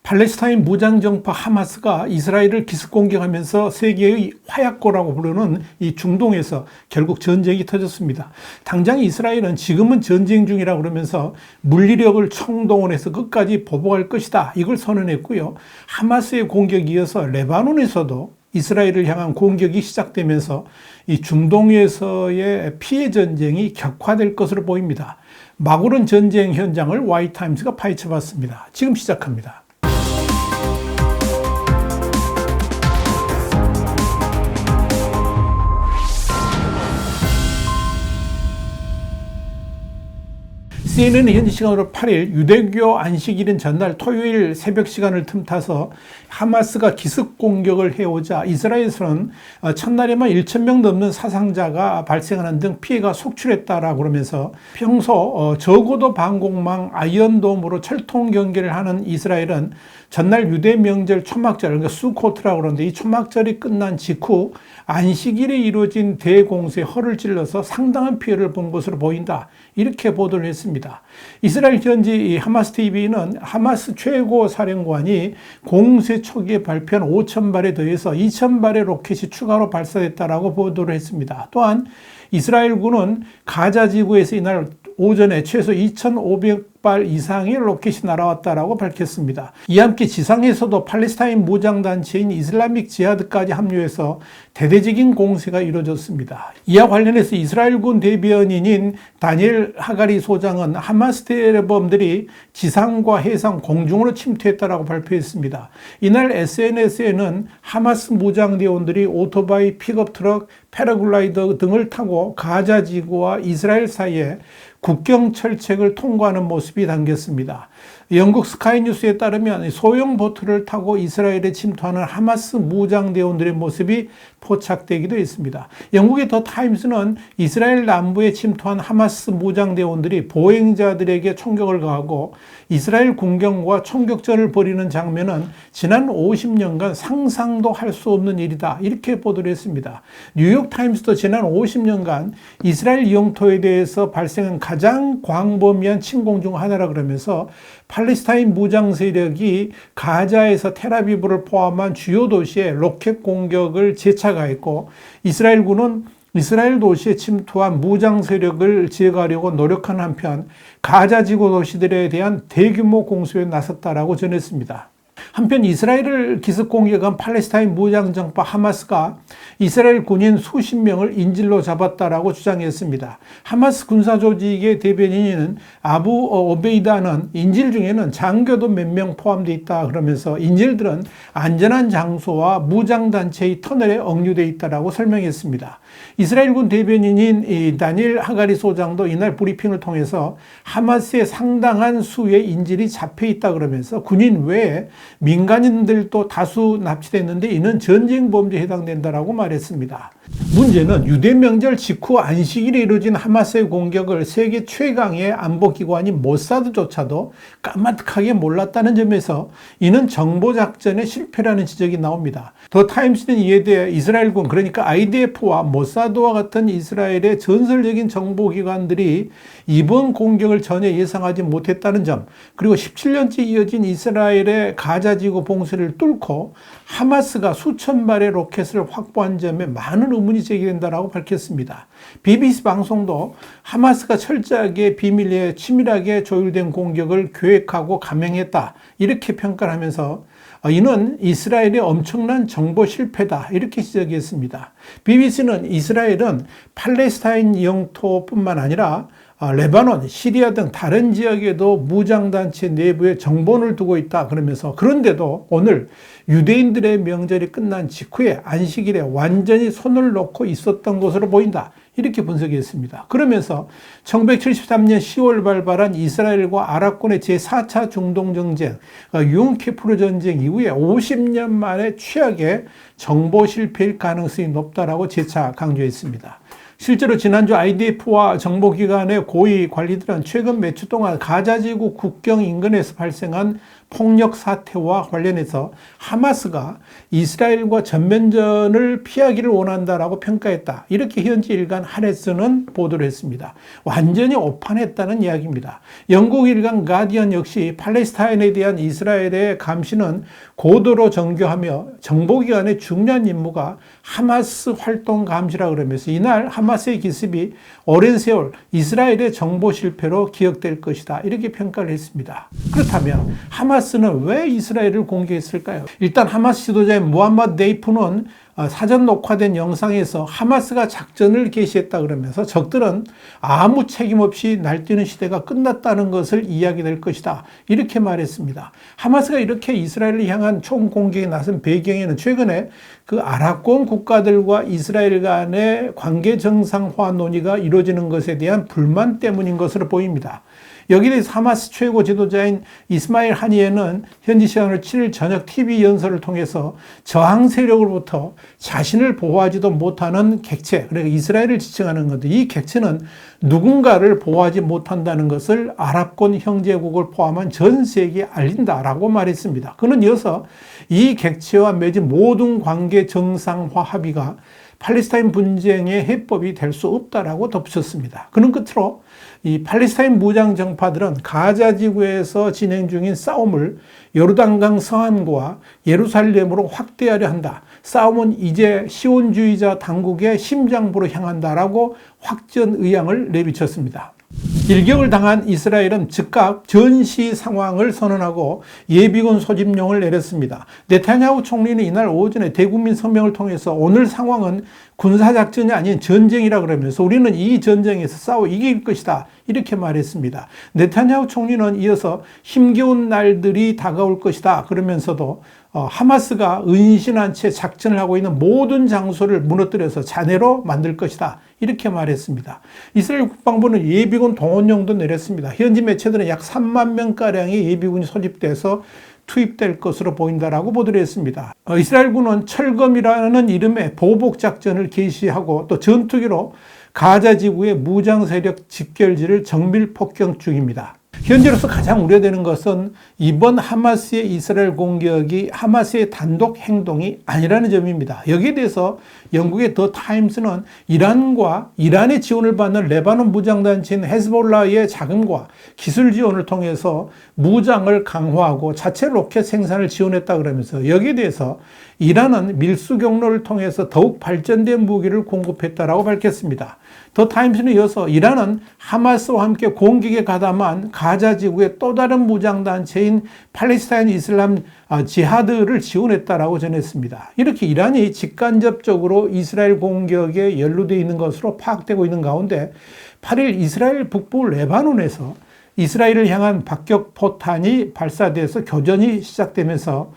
팔레스타인 무장정파 하마스가 이스라엘을 기습 공격하면서 세계의 화약고라고 부르는 이 중동에서 결국 전쟁이 터졌습니다. 당장 이스라엘은 지금은 전쟁 중이라고 그러면서 물리력을 총동원해서 끝까지 보복할 것이다, 이걸 선언했고요. 하마스의 공격에 이어서 레바논에서도 이스라엘을 향한 공격이 시작되면서 이 중동에서의 피해 전쟁이 격화될 것으로 보입니다. 마구른 전쟁 현장을 와이타임스가 파헤쳐봤습니다. 지금 시작합니다. CNN은 현지 시간으로 8일 유대교 안식일인 전날 토요일 새벽 시간을 틈타서 하마스가 기습 공격을 해오자 이스라엘에서는 첫날에만 1,000명 넘는 사상자가 발생하는 등 피해가 속출했다라고 그러면서 평소 저고도 방공망 아이언돔으로 철통 경계를 하는 이스라엘은 전날 유대 명절 초막절, 그러니까 수코트라고 그러는데 이 초막절이 끝난 직후 안식일에 이루어진 대공세에 허를 찔러서 상당한 피해를 본 것으로 보인다, 이렇게 보도를 했습니다. 이스라엘 현지 하마스 TV는 하마스 최고 사령관이 공세 초기에 발표한 5,000발에 더해서 2,000발의 로켓이 추가로 발사됐다라고 보도를 했습니다. 또한 이스라엘군은 가자 지구에서 이날 오전에 최소 2,500발 이상의 로켓이 날아왔다라고 밝혔습니다. 이와 함께 지상에서도 팔레스타인 무장단체인 이슬라믹 지하드까지 합류해서 대대적인 공세가 이루어졌습니다. 이와 관련해서 이스라엘군 대변인인 다니엘 하가리 소장은 하마스 테러범들이 지상과 해상, 공중으로 침투했다라고 발표했습니다. 이날 SNS에는 하마스 무장대원들이 오토바이, 픽업트럭, 패러글라이더 등을 타고 가자 지구와 이스라엘 사이에 국경 철책을 통과하는 모습이 담겼습니다. 영국 스카이뉴스에 따르면 소형 보트를 타고 이스라엘에 침투하는 하마스 무장대원들의 모습이 포착되기도 했습니다. 영국의 더 타임스는 이스라엘 남부에 침투한 하마스 무장대원들이 보행자들에게 총격을 가하고 이스라엘 군경과 총격전을 벌이는 장면은 지난 50년간 상상도 할 수 없는 일이다, 이렇게 보도를 했습니다. 뉴욕타임스도 지난 50년간 이스라엘 영토에 대해서 발생한 가장 광범위한 침공 중 하나라 그러면서 팔레스타인 무장 세력이 가자에서 텔아비브를 포함한 주요 도시에 로켓 공격을 재차가했고 이스라엘군은 이스라엘 도시에 침투한 무장 세력을 제거하려고 노력하는 한편 가자 지구 도시들에 대한 대규모 공습에 나섰다라고 전했습니다. 한편 이스라엘을 기습 공격한 팔레스타인 무장정파 하마스가 이스라엘 군인 수십 명을 인질로 잡았다라고 주장했습니다. 하마스 군사조직의 대변인은 아부 오베이다는 인질 중에는 장교도 몇 명 포함되어 있다 그러면서 인질들은 안전한 장소와 무장단체의 터널에 억류되어 있다라고 설명했습니다. 이스라엘군 대변인인 다니엘 하가리 소장도 이날 브리핑을 통해서 하마스의 상당한 수의 인질이 잡혀 있다 그러면서 군인 외에 민간인들도 다수 납치됐는데 이는 전쟁 범죄에 해당된다라고 말했습니다. 문제는 유대 명절 직후 안식일에 이루어진 하마스의 공격을 세계 최강의 안보기관인 모사드조차도 까마득하게 몰랐다는 점에서 이는 정보작전의 실패라는 지적이 나옵니다. 더 타임스는 이에 대해 이스라엘군, 그러니까 IDF와 모사드와 같은 이스라엘의 전설적인 정보기관들이 이번 공격을 전혀 예상하지 못했다는 점, 그리고 17년째 이어진 이스라엘의 가자지구 봉쇄를 뚫고 하마스가 수천 발의 로켓을 확보한 점에 많은 의문이 제기된다라고 밝혔습니다. BBC 방송도 하마스가 철저하게 비밀리에 치밀하게 조율된 공격을 계획하고 감행했다, 이렇게 평가를 하면서 이는 이스라엘의 엄청난 정보 실패다, 이렇게 지적했습니다. BBC는 이스라엘은 팔레스타인 영토뿐만 아니라 레바논, 시리아 등 다른 지역에도 무장단체 내부에 정보를 두고 있다 그러면서 그런데도 오늘 유대인들의 명절이 끝난 직후에 안식일에 완전히 손을 놓고 있었던 것으로 보인다, 이렇게 분석했습니다. 그러면서 1973년 10월 발발한 이스라엘과 아랍군의 제4차 중동정쟁, 욤키푸르 전쟁 이후에 50년 만에 최악의 정보 실패일 가능성이 높다라고 재차 강조했습니다. 실제로 지난주 IDF와 정보기관의 고위 관리들은 최근 몇 주 동안 가자지구 국경 인근에서 발생한 폭력 사태와 관련해서 하마스가 이스라엘과 전면전을 피하기를 원한다라고 평가했다. 이렇게 현지 일간 하레스는 보도를 했습니다. 완전히 오판했다는 이야기입니다. 영국 일간 가디언 역시 팔레스타인에 대한 이스라엘의 감시는 고도로 정교하며 정보기관의 중요한 임무가 하마스 활동 감시라 그러면서 이날 하마스의 기습이 오랜 세월 이스라엘의 정보 실패로 기억될 것이다. 이렇게 평가를 했습니다. 그렇다면 하마스는 왜 이스라엘을 공격했을까요? 일단 하마스 지도자인 무함마드 데이프는 사전 녹화된 영상에서 하마스가 작전을 개시했다 그러면서 적들은 아무 책임 없이 날뛰는 시대가 끝났다는 것을 이야기될 것이다. 이렇게 말했습니다. 하마스가 이렇게 이스라엘을 향한 총공격에 나선 배경에는 최근에 그 아랍권 국가들과 이스라엘 간의 관계 정상화 논의가 이루어지는 것에 대한 불만 때문인 것으로 보입니다. 여기에 대해서 하마스 최고 지도자인 이스마일 하니에는 현지 시간으로 7일 저녁 TV 연설을 통해서 저항 세력으로부터 자신을 보호하지도 못하는 객체, 그러니까 이스라엘을 지칭하는 건데 이 객체는 누군가를 보호하지 못한다는 것을 아랍권 형제국을 포함한 전 세계에 알린다라고 말했습니다. 그는 이어서 이 객체와 맺은 모든 관계 정상화 합의가 팔레스타인 분쟁의 해법이 될 수 없다라고 덧붙였습니다. 그는 끝으로 이 팔레스타인 무장 정파들은 가자 지구에서 진행 중인 싸움을 요르단강 서안과 예루살렘으로 확대하려 한다. 싸움은 이제 시온주의자 당국의 심장부로 향한다라고 확전 의향을 내비쳤습니다. 일격을 당한 이스라엘은 즉각 전시 상황을 선언하고 예비군 소집령을 내렸습니다. 네타냐후 총리는 이날 오전에 대국민 성명을 통해서 오늘 상황은 군사작전이 아닌 전쟁이라 그러면서 우리는 이 전쟁에서 싸워 이길 것이다. 이렇게 말했습니다. 네타냐후 총리는 이어서 힘겨운 날들이 다가올 것이다. 그러면서도 하마스가 은신한 채 작전을 하고 있는 모든 장소를 무너뜨려서 잔해로 만들 것이다. 이렇게 말했습니다. 이스라엘 국방부는 예비군 동원령도 내렸습니다. 현지 매체들은 약 3만 명가량의 예비군이 소집돼서 투입될 것으로 보인다라고 보도를 했습니다. 이스라엘군은 철검이라는 이름의 보복작전을 개시하고 또 전투기로 가자 지구의 무장 세력 집결지를 정밀 폭격 중입니다. 현재로서 가장 우려되는 것은 이번 하마스의 이스라엘 공격이 하마스의 단독 행동이 아니라는 점입니다. 여기에 대해서 영국의 더 타임스는 이란과 이란의 지원을 받는 레바논 무장단체인 헤즈볼라의 자금과 기술 지원을 통해서 무장을 강화하고 자체 로켓 생산을 지원했다 그러면서 여기에 대해서 이란은 밀수 경로를 통해서 더욱 발전된 무기를 공급했다라고 밝혔습니다. 더 타임스는 이어서 이란은 하마스와 함께 공격에 가담한 가자 지구의 또 다른 무장단체인 팔레스타인 이슬람 지하드를 지원했다라고 전했습니다. 이렇게 이란이 직간접적으로 이스라엘 공격에 연루되어 있는 것으로 파악되고 있는 가운데 8일 이스라엘 북부 레바논에서 이스라엘을 향한 박격 포탄이 발사돼서 교전이 시작되면서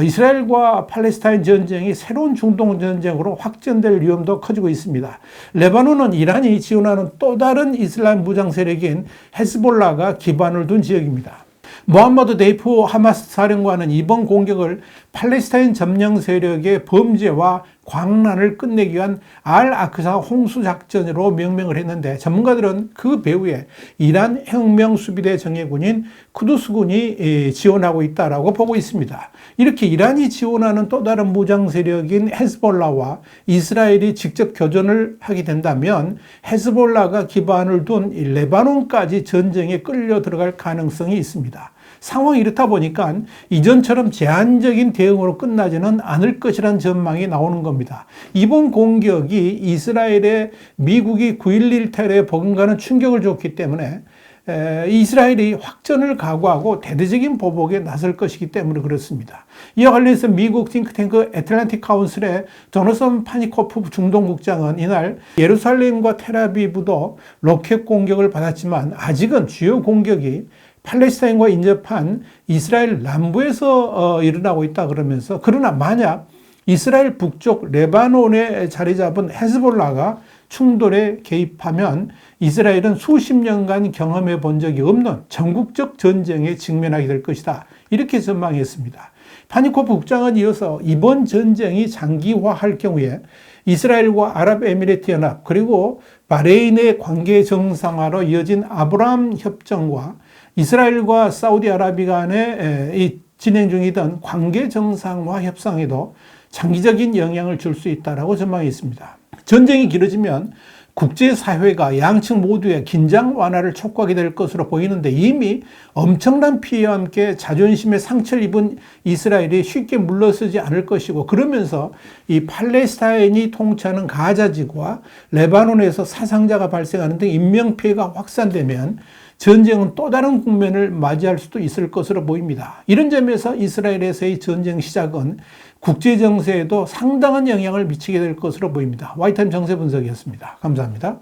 이스라엘과 팔레스타인 전쟁이 새로운 중동 전쟁으로 확전될 위험도 커지고 있습니다. 레바논은 이란이 지원하는 또 다른 이슬람 무장 세력인 헤즈볼라가 기반을 둔 지역입니다. 무함마드 데이프 하마스 사령관은 이번 공격을 팔레스타인 점령 세력의 범죄와 광란을 끝내기 위한 알-아크사 홍수작전으로 명명을 했는데 전문가들은 그 배후에 이란 혁명수비대 정예군인 쿠두스군이 지원하고 있다고 보고 있습니다. 이렇게 이란이 지원하는 또 다른 무장 세력인 헤즈볼라와 이스라엘이 직접 교전을 하게 된다면 헤즈볼라가 기반을 둔 레바논까지 전쟁에 끌려 들어갈 가능성이 있습니다. 상황이 이렇다 보니까 이전처럼 제한적인 대응으로 끝나지는 않을 것이라는 전망이 나오는 겁니다. 이번 공격이 이스라엘에 미국이 9.11 테러에 버금가는 충격을 줬기 때문에 이스라엘이 확전을 각오하고 대대적인 보복에 나설 것이기 때문에 그렇습니다. 이와 관련해서 미국 싱크탱크 애틀랜틱 카운슬의 조너선 파니코프 중동국장은 이날 예루살렘과 텔아비브도 로켓 공격을 받았지만 아직은 주요 공격이 팔레스타인과 인접한 이스라엘 남부에서 일어나고 있다 그러면서 그러나 만약 이스라엘 북쪽 레바논에 자리 잡은 헤즈볼라가 충돌에 개입하면 이스라엘은 수십 년간 경험해 본 적이 없는 전국적 전쟁에 직면하게 될 것이다. 이렇게 전망했습니다. 파니코프 국장은 이어서 이번 전쟁이 장기화할 경우에 이스라엘과 아랍에미리트 연합 그리고 바레인의 관계 정상화로 이어진 아브라함 협정과 이스라엘과 사우디아라비아 간에 이 진행 중이던 관계 정상화 협상에도 장기적인 영향을 줄 수 있다라고 전망이 있습니다. 전쟁이 길어지면 국제사회가 양측 모두의 긴장 완화를 촉구하게 될 것으로 보이는데 이미 엄청난 피해와 함께 자존심에 상처를 입은 이스라엘이 쉽게 물러서지 않을 것이고, 그러면서 이 팔레스타인이 통치하는 가자지구와 레바논에서 사상자가 발생하는 등 인명피해가 확산되면 전쟁은 또 다른 국면을 맞이할 수도 있을 것으로 보입니다. 이런 점에서 이스라엘에서의 전쟁 시작은 국제정세에도 상당한 영향을 미치게 될 것으로 보입니다. 와이타임 정세 분석이었습니다. 감사합니다.